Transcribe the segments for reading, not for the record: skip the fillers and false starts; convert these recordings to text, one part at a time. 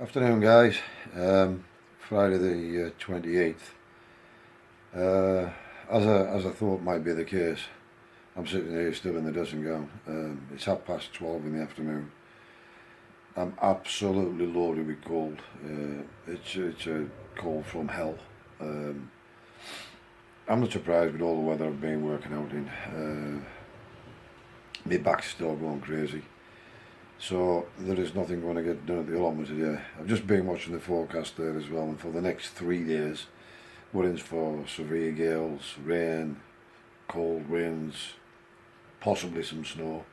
Afternoon, guys. Friday the 28th. As I thought might be the case, I'm sitting here still in the dressing gown. It's 12:30 in the afternoon. I'm absolutely loaded with cold. It's a cold from hell. I'm not surprised with all the weather I've been working out in. My back's still going crazy. So there is nothing going to get done at the allotment today. I've just been watching the forecast there as well, and for the next 3 days we're in for severe gales, rain, cold winds, possibly some snow.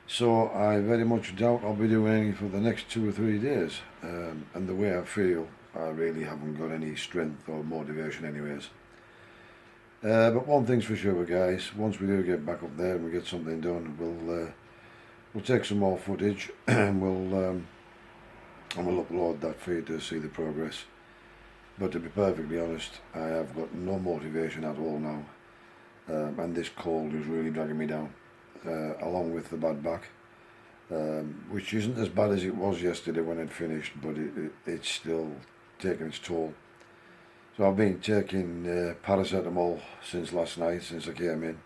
So I very much doubt I'll be doing anything for the next 2 or 3 days, and the way I feel, I really haven't got any strength or motivation anyways. But one thing's for sure, guys, once we do get back up there and we get something done, we'll take some more footage and we'll upload that for you to see the progress. But to be perfectly honest, I have got no motivation at all now, and this cold is really dragging me down, along with the bad back, which isn't as bad as it was yesterday when I'd finished, but it's still taking its toll. So I've been taking paracetamol since last night, since I came in,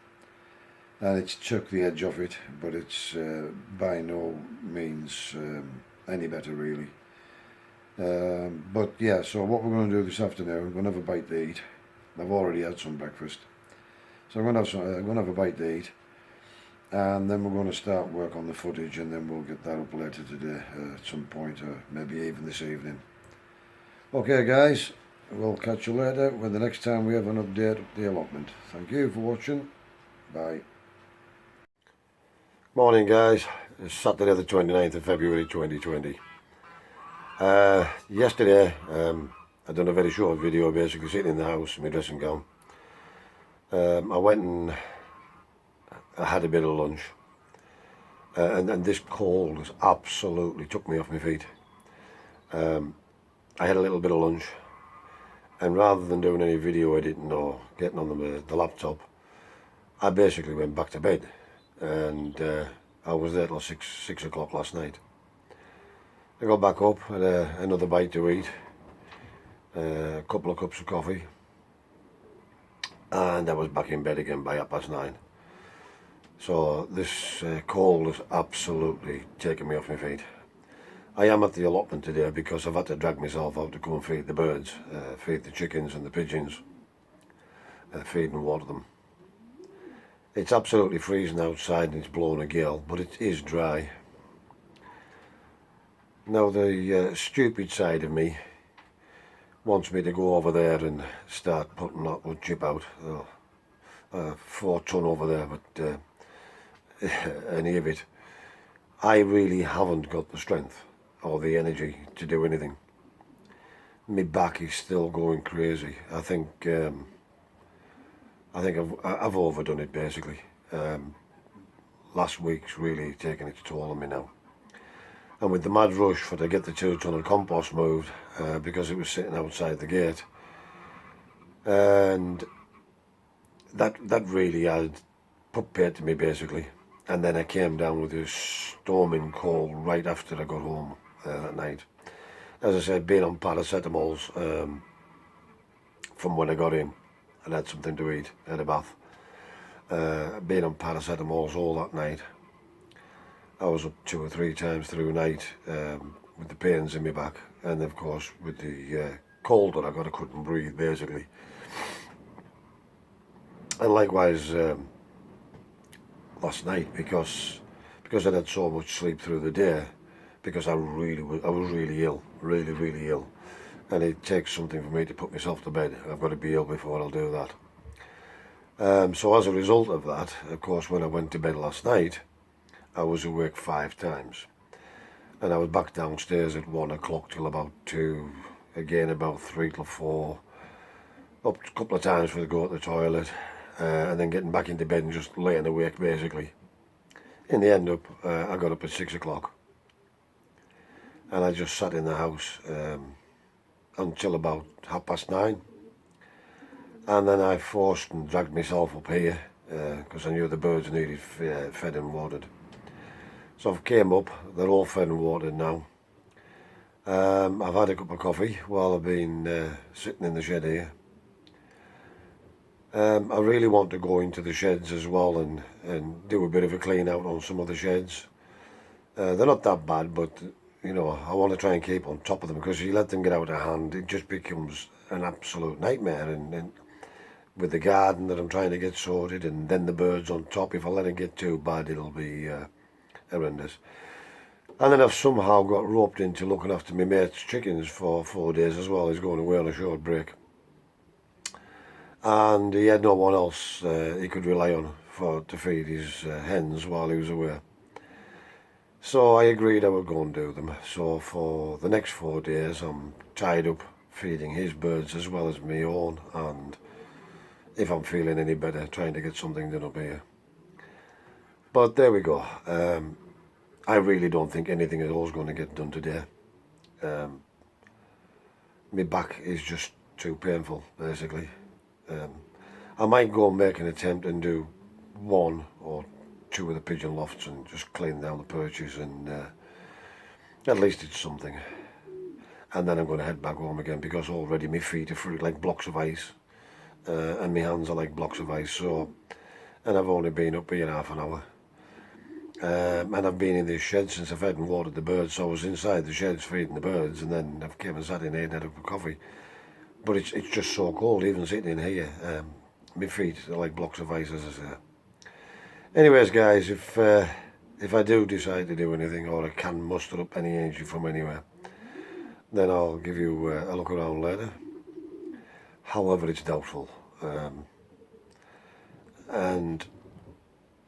and it's took the edge off it, but it's by no means any better really. But yeah, so what we're going to do this afternoon, we're going to have a bite to eat. I've already had some breakfast, so I'm going to have a bite to eat, and then we're going to start work on the footage, and then we'll get that up later today at some point, or maybe even this evening. Okay, guys, we'll catch you later when the next time we have an update of the allotment. Thank you for watching. Bye. Morning, guys. It's Saturday the 29th of February 2020. Yesterday I done a very short video, basically sitting in the house in my dressing gown. I went and I had a bit of lunch, and this cold has absolutely took me off my feet. I had a little bit of lunch, and rather than doing any video editing or getting on the laptop, I basically went back to bed, and I was there till 6 o'clock last night. I got back up, had another bite to eat, a couple of cups of coffee, and I was back in bed again by 9:30. So this cold has absolutely taken me off my feet. I am at the allotment today because I've had to drag myself out to go and feed the birds, feed the chickens and the pigeons, feed and water them. It's absolutely freezing outside and it's blowing a gale, but it is dry. Now the stupid side of me wants me to go over there and start putting that wood chip out. 4 ton over there, but any of it. I really haven't got the strength or the energy to do anything. My back is still going crazy. I think I've overdone it basically. Last week's really taken its toll on me now. And with the mad rush for to get the 2 ton of compost moved, because it was sitting outside the gate, and that really had put paid to me basically. And then I came down with this storming cold right after I got home that night. As I said, being on paracetamols from when I got in, and had something to eat, had a bath. Being on paracetamols all that night. I was up 2 or 3 times through the night with the pains in my back, and of course with the cold that I got, I couldn't breathe basically. And likewise last night, because I'd had so much sleep through the day, because I was really ill, really ill, and it takes something for me to put myself to bed. I've got to be ill before I'll do that. So as a result of that, of course, when I went to bed last night, I was awake 5 times, and I was back downstairs at 1 o'clock till about 2, again about 3 till 4, up a couple of times for to go to the toilet, and then getting back into bed and just laying awake basically. In the end I got up at 6 o'clock, and I just sat in the house until about 9:30, and then I forced and dragged myself up here because I knew the birds needed fed and watered. So I've came up, they're all fed and watered now, I've had a cup of coffee while I've been sitting in the shed here. I really want to go into the sheds as well and do a bit of a clean out on some of the sheds. They're not that bad, but you know, I want to try and keep on top of them, because if you let them get out of hand, it just becomes an absolute nightmare. And with the garden that I'm trying to get sorted, and then the birds on top, if I let it get too bad, it'll be horrendous. And then I've somehow got roped into looking after my mate's chickens for 4 days as well. He's going away on a short break. And he had no one else he could rely on to feed his hens while he was away. So I agreed I would go and do them. So for the next 4 days I'm tied up feeding his birds as well as my own, and if I'm feeling any better, trying to get something done up here. But there we go. I really don't think anything at all is going to get done today. My back is just too painful, basically. I might go and make an attempt and do 1 or 2 of the pigeon lofts and just clean down the perches, and at least it's something. And then I'm going to head back home again, because already my feet are like blocks of ice, and my hands are like blocks of ice. So, and I've only been up here half an hour, and I've been in this shed since I've had and watered the birds. So I was inside the sheds feeding the birds, and then I've came and sat in here and had a cup of coffee. But it's just so cold, even sitting in here. My feet are like blocks of ice, as I say. Anyways, guys, if I do decide to do anything, or I can muster up any energy from anywhere, then I'll give you a look around later. However, it's doubtful. And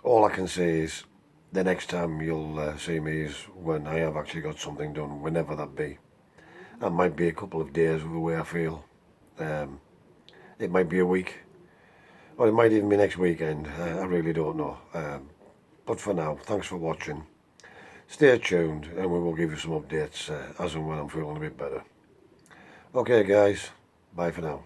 all I can say is, the next time you'll see me is when I have actually got something done, whenever that be. That might be a couple of days with the way I feel. It might be a week, or it might even be next weekend. I really don't know. But for now, thanks for watching. Stay tuned, and we will give you some updates as and when I'm feeling a bit better. Okay guys, bye for now.